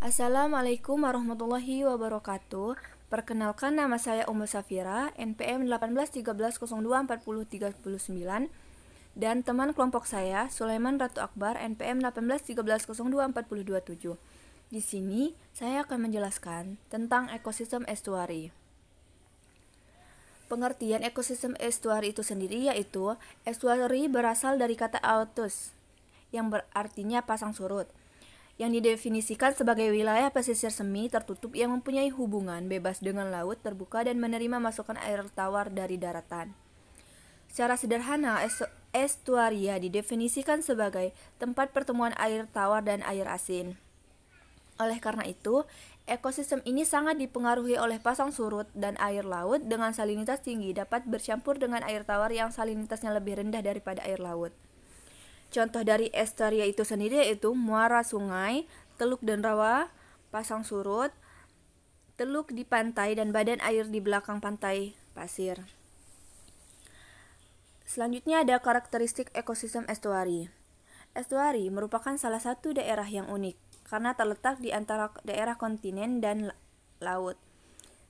Assalamualaikum warahmatullahi wabarakatuh. Perkenalkan, nama saya Ummu Safira, NPM 1813024039, dan teman kelompok saya Sulaiman Ratu Akbar, NPM 1813024027. Di sini saya akan menjelaskan tentang ekosistem estuari. Pengertian ekosistem estuari itu sendiri yaitu estuari berasal dari kata autus yang berartinya pasang surut, yang didefinisikan sebagai wilayah pesisir semi tertutup yang mempunyai hubungan bebas dengan laut terbuka dan menerima masukan air tawar dari daratan. Secara sederhana, estuaria didefinisikan sebagai tempat pertemuan air tawar dan air asin. Oleh karena itu, ekosistem ini sangat dipengaruhi oleh pasang surut dan air laut dengan salinitas tinggi dapat bercampur dengan air tawar yang salinitasnya lebih rendah daripada air laut. Contoh dari estuaria itu sendiri yaitu muara sungai, teluk dan rawa, pasang surut, teluk di pantai, dan badan air di belakang pantai pasir. Selanjutnya ada karakteristik ekosistem estuari. Estuari merupakan salah satu daerah yang unik karena terletak di antara daerah kontinen dan laut.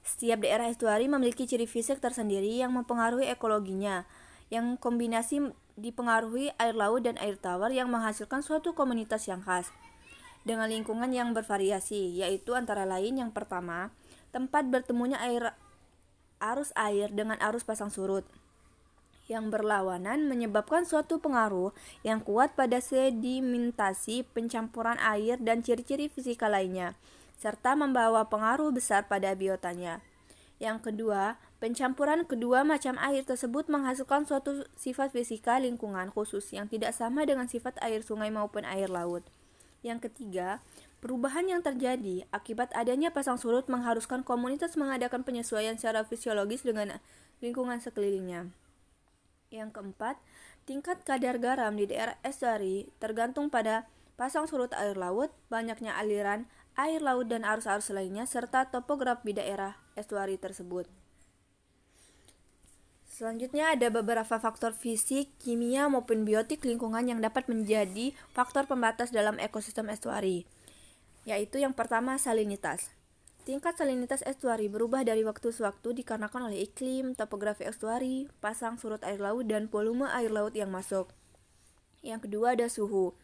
Setiap daerah estuari memiliki ciri fisik tersendiri yang mempengaruhi ekologinya, yang kombinasi dipengaruhi air laut dan air tawar yang menghasilkan suatu komunitas yang khas dengan lingkungan yang bervariasi, yaitu antara lain yang pertama, tempat bertemunya arus air dengan arus pasang surut yang berlawanan menyebabkan suatu pengaruh yang kuat pada sedimentasi, pencampuran air, dan ciri-ciri fisika lainnya, serta membawa pengaruh besar pada biotanya. Yang kedua, pencampuran kedua macam air tersebut menghasilkan suatu sifat fisika lingkungan khusus yang tidak sama dengan sifat air sungai maupun air laut. Yang ketiga, perubahan yang terjadi akibat adanya pasang surut mengharuskan komunitas mengadakan penyesuaian secara fisiologis dengan lingkungan sekelilingnya. Yang keempat, tingkat kadar garam di daerah estuari tergantung pada pasang surut air laut, banyaknya aliran air laut dan arus-arus lainnya, serta topografi daerah estuari tersebut. Selanjutnya ada beberapa faktor fisik, kimia maupun biotik lingkungan yang dapat menjadi faktor pembatas dalam ekosistem estuari, yaitu yang pertama, salinitas. Tingkat salinitas estuari berubah dari waktu ke waktu dikarenakan oleh iklim, topografi estuari, pasang surut air laut, dan volume air laut yang masuk. Yang kedua ada suhu.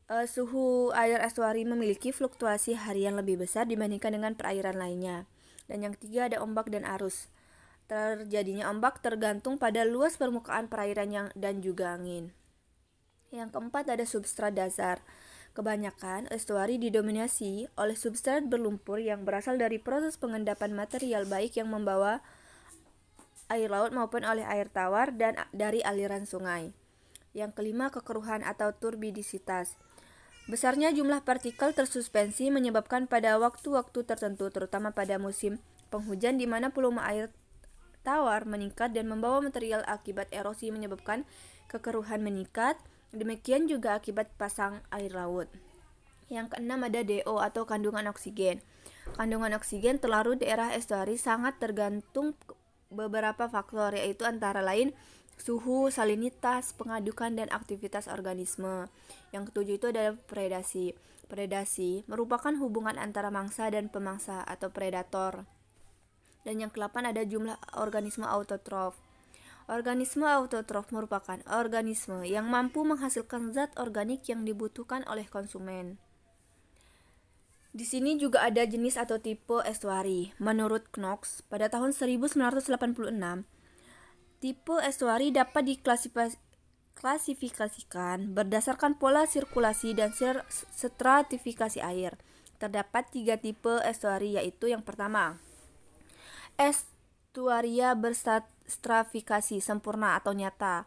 Suhu air estuari memiliki fluktuasi harian lebih besar dibandingkan dengan perairan lainnya. Dan yang ketiga ada ombak dan arus. Terjadinya ombak tergantung pada luas permukaan perairan dan juga angin. Yang keempat ada substrat dasar. Kebanyakan estuari didominasi oleh substrat berlumpur yang berasal dari proses pengendapan material baik yang membawa air laut maupun oleh air tawar dan dari aliran sungai. Yang kelima, kekeruhan atau turbidisitas. Besarnya jumlah partikel tersuspensi menyebabkan pada waktu-waktu tertentu, terutama pada musim penghujan di mana volume air tawar meningkat dan membawa material akibat erosi menyebabkan kekeruhan meningkat. Demikian juga akibat pasang air laut. Yang keenam ada DO atau kandungan oksigen. Kandungan oksigen terlarut daerah estuari sangat tergantung beberapa faktor, yaitu antara lain suhu, salinitas, pengadukan, dan aktivitas organisme. Yang ketujuh itu adalah predasi. Predasi merupakan hubungan antara mangsa dan pemangsa atau predator. Dan yang kedelapan ada jumlah organisme autotrof. Organisme autotrof merupakan organisme yang mampu menghasilkan zat organik yang dibutuhkan oleh konsumen. Di sini juga ada jenis atau tipe estuari. Menurut Knox, pada tahun 1986, tipe estuari dapat diklasifikasikan berdasarkan pola sirkulasi dan stratifikasi air. Terdapat 3 tipe estuari, yaitu yang pertama, estuaria berstratifikasi sempurna atau nyata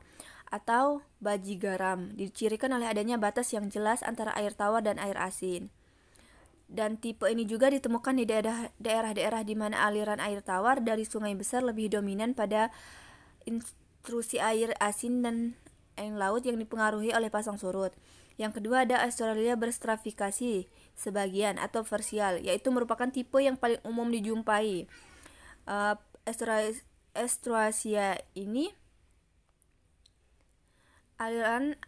atau baji garam, dicirikan oleh adanya batas yang jelas antara air tawar dan air asin. Dan tipe ini juga ditemukan di daerah-daerah di mana aliran air tawar dari sungai besar lebih dominan pada intrusi air asin dan air laut yang dipengaruhi oleh pasang surut. Yang kedua ada estuaria berstratifikasi sebagian atau parsial, yaitu merupakan tipe yang paling umum dijumpai. Estuaria ini aliran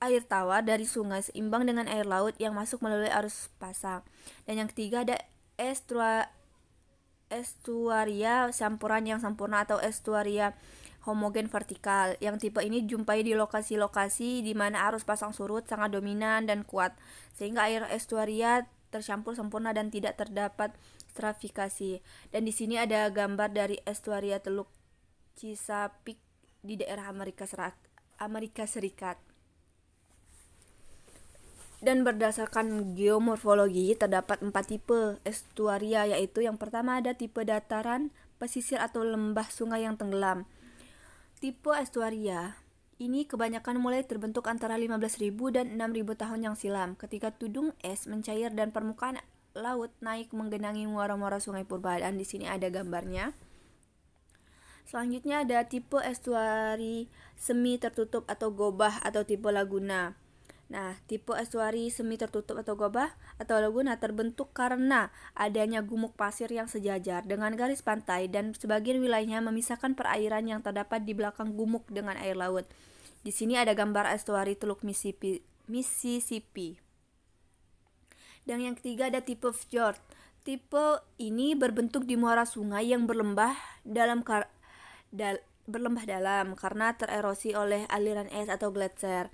air tawar dari sungai seimbang dengan air laut yang masuk melalui arus pasang. Dan yang ketiga ada estuaria campuran yang sempurna atau estuaria homogen vertikal. Yang tipe ini jumpai di lokasi-lokasi di mana arus pasang surut sangat dominan dan kuat, sehingga air estuaria tercampur sempurna dan tidak terdapat stratifikasi. Dan di sini ada gambar dari estuaria Teluk Chesapeake di daerah Amerika Serikat. Dan berdasarkan geomorfologi terdapat 4 tipe estuaria, yaitu yang pertama ada tipe dataran, pesisir atau lembah sungai yang tenggelam. Tipe estuaria ini kebanyakan mulai terbentuk antara 15.000 dan 6.000 tahun yang silam, ketika tudung es mencair dan permukaan laut naik menggenangi muara-muara sungai purba. Dan di sini ada gambarnya. Selanjutnya ada tipe estuari semi tertutup atau gobah atau tipe laguna. Nah, tipe estuari semi tertutup atau gobah atau laguna terbentuk karena adanya gumuk pasir yang sejajar dengan garis pantai dan sebagian wilayahnya memisahkan perairan yang terdapat di belakang gumuk dengan air laut. Di sini ada gambar estuari Teluk Mississippi. Dan yang ketiga ada tipe fjord. Tipe ini berbentuk di muara sungai yang berlembah dalam karena tererosi oleh aliran es atau gletser.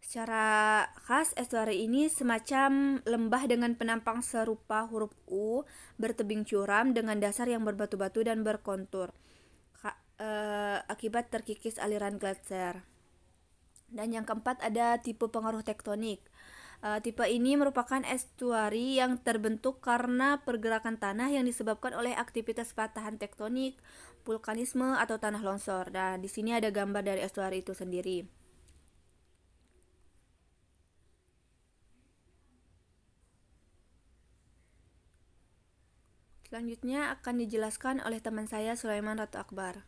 Secara khas, estuari ini semacam lembah dengan penampang serupa huruf U, bertebing curam dengan dasar yang berbatu-batu dan berkontur akibat terkikis aliran gletser. Dan yang keempat ada tipe pengaruh tektonik. Tipe ini merupakan estuari yang terbentuk karena pergerakan tanah yang disebabkan oleh aktivitas patahan tektonik, vulkanisme atau tanah longsor. Nah, di sini ada gambar dari estuari itu sendiri. Selanjutnya akan dijelaskan oleh teman saya Sulaiman Ratu Akbar.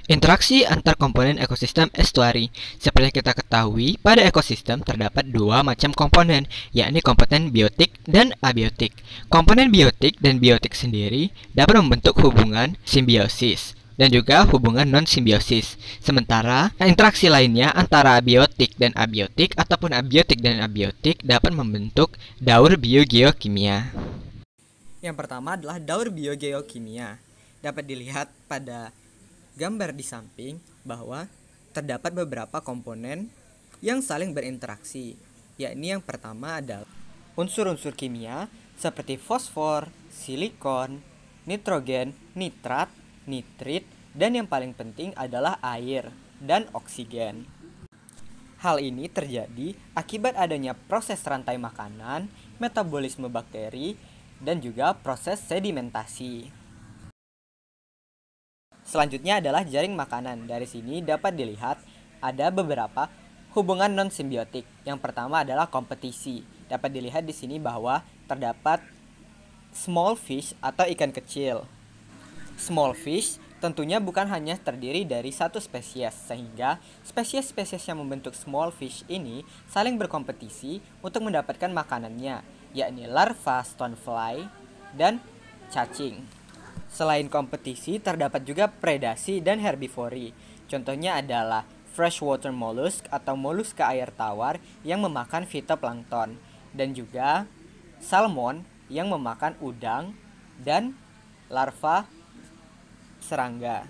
Interaksi antar komponen ekosistem estuari. Seperti yang kita ketahui, pada ekosistem terdapat dua macam komponen, yakni komponen biotik dan abiotik. Komponen biotik dan biotik sendiri dapat membentuk hubungan simbiosis dan juga hubungan non-simbiosis. Sementara, interaksi lainnya antara abiotik dan abiotik ataupun abiotik dan abiotik dapat membentuk daur biogeokimia. Yang pertama adalah daur biogeokimia. Dapat dilihat pada gambar di samping bahwa terdapat beberapa komponen yang saling berinteraksi, yakni yang pertama adalah unsur-unsur kimia seperti fosfor, silikon, nitrogen, nitrat, nitrit, dan yang paling penting adalah air dan oksigen. Hal ini terjadi akibat adanya proses rantai makanan, metabolisme bakteri, dan juga proses sedimentasi. Selanjutnya adalah jaring makanan. Dari sini dapat dilihat ada beberapa hubungan non-simbiotik. Yang pertama adalah kompetisi. Dapat dilihat di sini bahwa terdapat small fish atau ikan kecil. Small fish tentunya bukan hanya terdiri dari satu spesies, sehingga spesies-spesies yang membentuk small fish ini saling berkompetisi untuk mendapatkan makanannya, yakni larva stonefly dan cacing. Selain kompetisi, terdapat juga predasi dan herbivori. Contohnya adalah freshwater mollusk atau moluska air tawar yang memakan fitoplankton, dan juga salmon yang memakan udang dan larva serangga.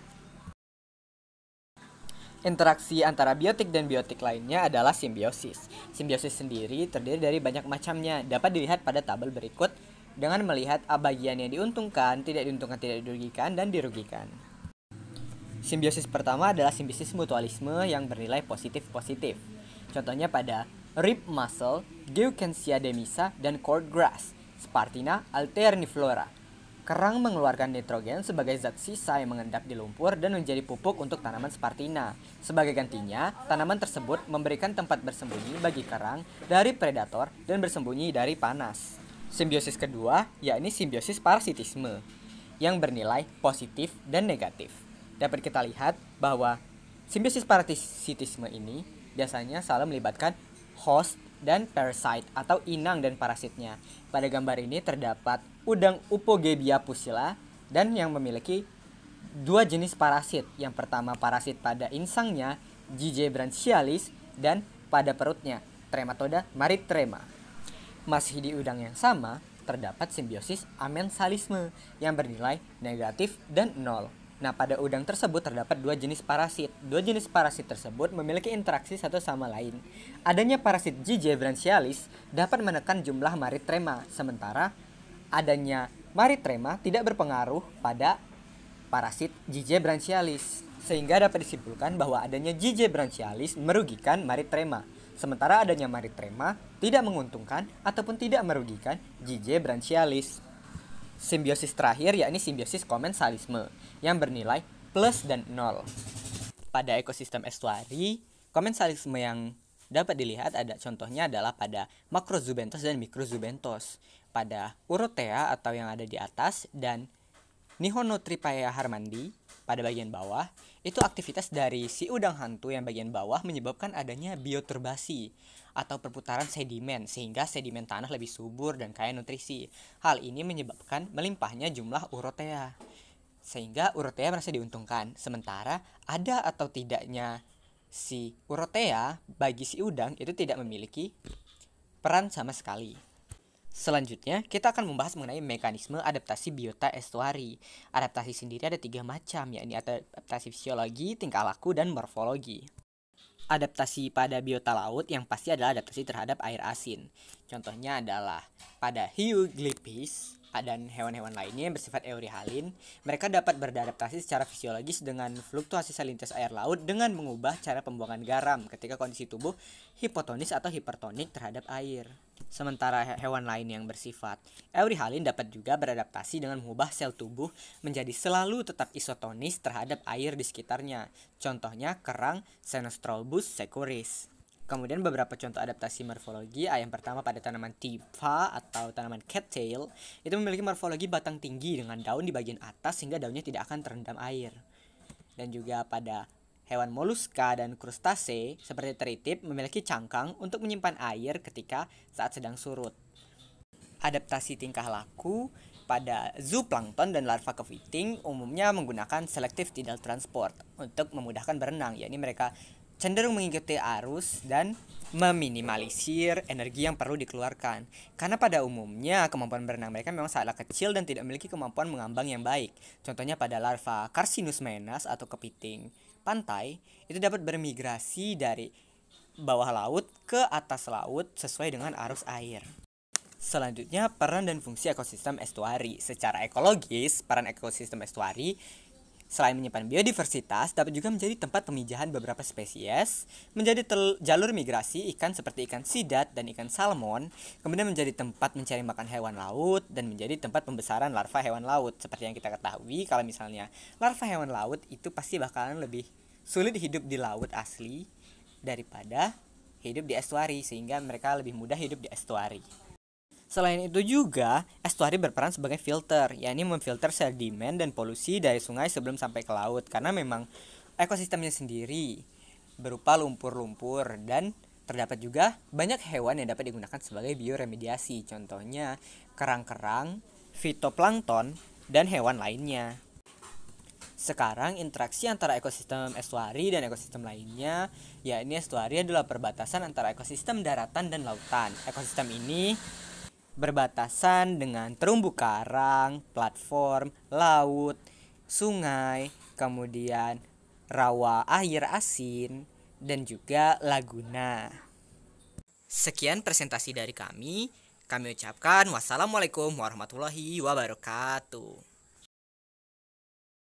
Interaksi antara biotik dan biotik lainnya adalah simbiosis. Simbiosis sendiri terdiri dari banyak macamnya. Dapat dilihat pada tabel berikut dengan melihat bagian yang diuntungkan, tidak dirugikan, dan dirugikan. Simbiosis pertama adalah simbiosis mutualisme yang bernilai positif-positif. Contohnya pada rib mussel, Geukensia demisa, dan cordgrass, Spartina alterniflora. Kerang mengeluarkan nitrogen sebagai zat sisa yang mengendap di lumpur dan menjadi pupuk untuk tanaman Spartina. Sebagai gantinya, tanaman tersebut memberikan tempat bersembunyi bagi kerang dari predator dan bersembunyi dari panas. Simbiosis kedua, yakni simbiosis parasitisme, yang bernilai positif dan negatif. Dapat kita lihat bahwa simbiosis parasitisme ini biasanya selalu melibatkan host dan parasite atau inang dan parasitnya. Pada gambar ini terdapat udang Upogebia pusilla dan yang memiliki dua jenis parasit. Yang pertama parasit pada insangnya Giggae branchialis, dan pada perutnya Trematoda maritrema. Masih di udang yang sama, terdapat simbiosis amensalisme yang bernilai negatif dan 0. Nah, pada udang tersebut terdapat dua jenis parasit. Dua jenis parasit tersebut memiliki interaksi satu sama lain. Adanya parasit Giggae branchialis dapat menekan jumlah maritrema, sementara adanya maritrema tidak berpengaruh pada parasit Giggae branchialis. Sehingga dapat disimpulkan bahwa adanya Giggae branchialis merugikan maritrema, sementara adanya maritrema tidak menguntungkan ataupun tidak merugikan Giggae branchialis. Simbiosis terakhir yakni simbiosis komensalisme yang bernilai plus dan 0. Pada ekosistem estuari, komensalisme yang dapat dilihat ada contohnya adalah pada Macrozoobenthos dan Microzoobenthos. Pada Urothea atau yang ada di atas dan Nihonotrypaea harmandi pada bagian bawah, itu aktivitas dari si udang hantu yang bagian bawah menyebabkan adanya bioturbasi atau perputaran sedimen sehingga sedimen tanah lebih subur dan kaya nutrisi. Hal ini menyebabkan melimpahnya jumlah Urothea sehingga Urothea merasa diuntungkan. Sementara ada atau tidaknya si Urothea bagi si udang itu tidak memiliki peran sama sekali. Selanjutnya, kita akan membahas mengenai mekanisme adaptasi biota estuari. Adaptasi sendiri ada 3 macam, yakni adaptasi fisiologi, tingkah laku, dan morfologi. Adaptasi pada biota laut yang pasti adalah adaptasi terhadap air asin. Contohnya adalah pada hiu glyphis dan hewan-hewan lainnya yang bersifat eurihalin, mereka dapat beradaptasi secara fisiologis dengan fluktuasi salintas air laut dengan mengubah cara pembuangan garam ketika kondisi tubuh hipotonis atau hipertonik terhadap air. Sementara hewan lain yang bersifat eurihalin dapat juga beradaptasi dengan mengubah sel tubuh menjadi selalu tetap isotonis terhadap air di sekitarnya. Contohnya kerang Xenostrobus securis. Kemudian beberapa contoh adaptasi morfologi, yang pertama pada tanaman Typha atau tanaman cattail, itu memiliki morfologi batang tinggi dengan daun di bagian atas sehingga daunnya tidak akan terendam air. Dan juga pada hewan moluska dan krustase seperti teritip memiliki cangkang untuk menyimpan air ketika saat sedang surut. Adaptasi tingkah laku pada zooplankton dan larva kepiting umumnya menggunakan selective tidal transport untuk memudahkan berenang, yakni mereka cenderung mengikuti arus dan meminimalisir energi yang perlu dikeluarkan. Karena pada umumnya kemampuan berenang mereka memang sangatlah kecil dan tidak memiliki kemampuan mengambang yang baik. Contohnya pada larva Carcinus menas atau kepiting pantai, itu dapat bermigrasi dari bawah laut ke atas laut sesuai dengan arus air. Selanjutnya, peran dan fungsi ekosistem estuari. Secara ekologis, peran ekosistem estuari selain menyimpan biodiversitas, dapat juga menjadi tempat pemijahan beberapa spesies, menjadi jalur migrasi ikan seperti ikan sidat dan ikan salmon, kemudian menjadi tempat mencari makan hewan laut, dan menjadi tempat pembesaran larva hewan laut. Seperti yang kita ketahui, kalau misalnya larva hewan laut itu pasti bakalan lebih sulit hidup di laut asli daripada hidup di estuari, sehingga mereka lebih mudah hidup di estuari. Selain itu juga, estuari berperan sebagai filter, yakni memfilter sedimen dan polusi dari sungai sebelum sampai ke laut, karena memang ekosistemnya sendiri berupa lumpur-lumpur dan terdapat juga banyak hewan yang dapat digunakan sebagai bioremediasi, contohnya kerang-kerang, fitoplankton, dan hewan lainnya. Sekarang interaksi antara ekosistem estuari dan ekosistem lainnya, yakni estuari adalah perbatasan antara ekosistem daratan dan lautan. Ekosistem ini berbatasan dengan terumbu karang, platform, laut, sungai, kemudian rawa air asin, dan juga laguna. Sekian presentasi dari kami. Kami ucapkan wassalamualaikum warahmatullahi wabarakatuh.